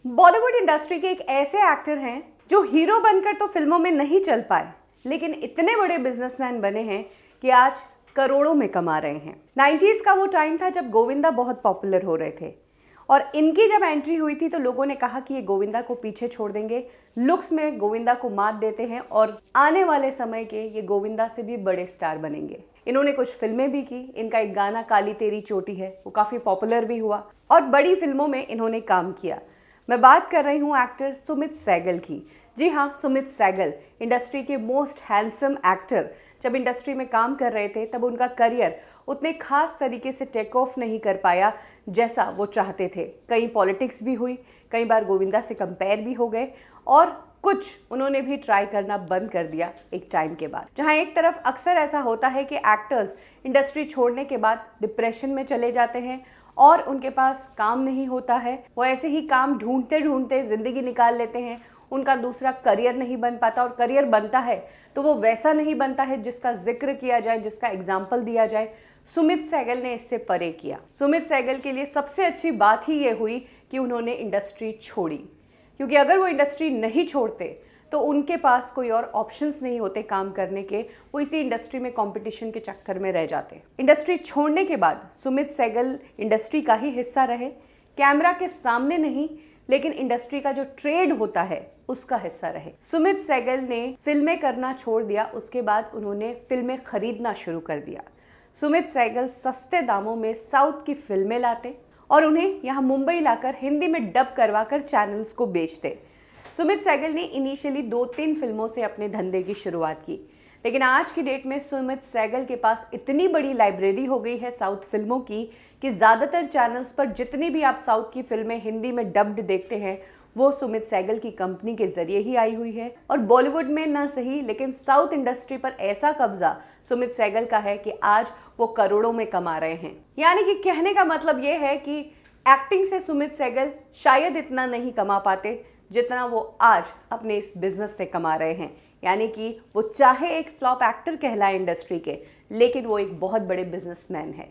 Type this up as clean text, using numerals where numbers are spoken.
Bollywood industry के एक ऐसे एक्टर हैं जो हीरो बनकर तो फिल्मों में नहीं चल पाए, लेकिन इतने बड़े बिजनेसमैन बने हैं कि आज करोड़ों में कमा रहे हैं। 90s का वो टाइम था जब गोविंदा बहुत पॉपुलर हो रहे थे और इनकी जब एंट्री हुई थी तो लोगों ने कहा कि ये गोविंदा को पीछे छोड़ देंगे, लुक्स में गोविंदा को मात देते हैं और आने वाले समय के ये गोविंदा से भी बड़े स्टार बनेंगे। इन्होंने कुछ फिल्में भी की। इनका एक गाना काली तेरी चोटी है, वो काफी पॉपुलर भी हुआ और बड़ी फिल्मों में इन्होंने काम किया। मैं बात कर रही हूँ एक्टर सुमित सहगल की। जी हाँ, सुमित सहगल इंडस्ट्री के मोस्ट हैंडसम एक्टर। जब इंडस्ट्री में काम कर रहे थे तब उनका करियर उतने खास तरीके से टेक ऑफ नहीं कर पाया जैसा वो चाहते थे। कई पॉलिटिक्स भी हुई, कई बार गोविंदा से कंपेयर भी हो गए और कुछ उन्होंने भी ट्राई करना बंद कर दिया एक टाइम के बाद। जहां एक तरफ अक्सर ऐसा होता है कि एक्टर्स इंडस्ट्री छोड़ने के बाद डिप्रेशन में चले जाते हैं और उनके पास काम नहीं होता है, वो ऐसे ही काम ढूंढते ढूंढते जिंदगी निकाल लेते हैं। उनका दूसरा करियर नहीं बन पाता और करियर बनता है तो वो वैसा नहीं बनता है जिसका जिक्र किया जाए, जिसका एग्जाम्पल दिया जाए। सुमित सहगल ने इससे परे किया। सुमित सहगल के लिए सबसे अच्छी बात ही ये हुई कि उन्होंने इंडस्ट्री छोड़ी, क्योंकि अगर वो इंडस्ट्री नहीं छोड़ते तो उनके पास कोई और ऑप्शंस नहीं होते काम करने के। वो इसी इंडस्ट्री में कंपटीशन के चक्कर में रह जाते। इंडस्ट्री छोड़ने के बाद सुमित सहगल इंडस्ट्री का ही हिस्सा रहे, कैमरा के सामने नहीं लेकिन इंडस्ट्री का जो ट्रेड होता है उसका हिस्सा रहे। सुमित सहगल ने फिल्में करना छोड़ दिया, उसके बाद उन्होंने फिल्में खरीदना शुरू कर दिया। सुमित सहगल सस्ते दामों में साउथ की फिल्में लाते और उन्हें यहाँ मुंबई लाकर हिंदी में डब करवाकर चैनल्स को बेचते। सुमित सहगल ने इनिशियली 2-3 फिल्मों से अपने धंधे की शुरुआत की, लेकिन आज की डेट में सुमित सहगल के पास इतनी बड़ी लाइब्रेरी हो गई है साउथ फिल्मों की कि ज़्यादातर चैनल्स पर जितनी भी आप साउथ की फिल्में हिंदी में डब्ड देखते हैं वो सुमित सहगल की कंपनी के जरिए ही आई हुई है। और बॉलीवुड में ना सही लेकिन साउथ इंडस्ट्री पर ऐसा कब्जा सुमित सहगल का है कि आज वो करोड़ों में कमा रहे हैं। यानी कि कहने का मतलब ये है कि एक्टिंग से सुमित सहगल शायद इतना नहीं कमा पाते जितना वो आज अपने इस बिजनेस से कमा रहे हैं। यानी कि वो चाहे एक फ्लॉप एक्टर कहलाए इंडस्ट्री के, लेकिन वो एक बहुत बड़े बिजनेसमैन है।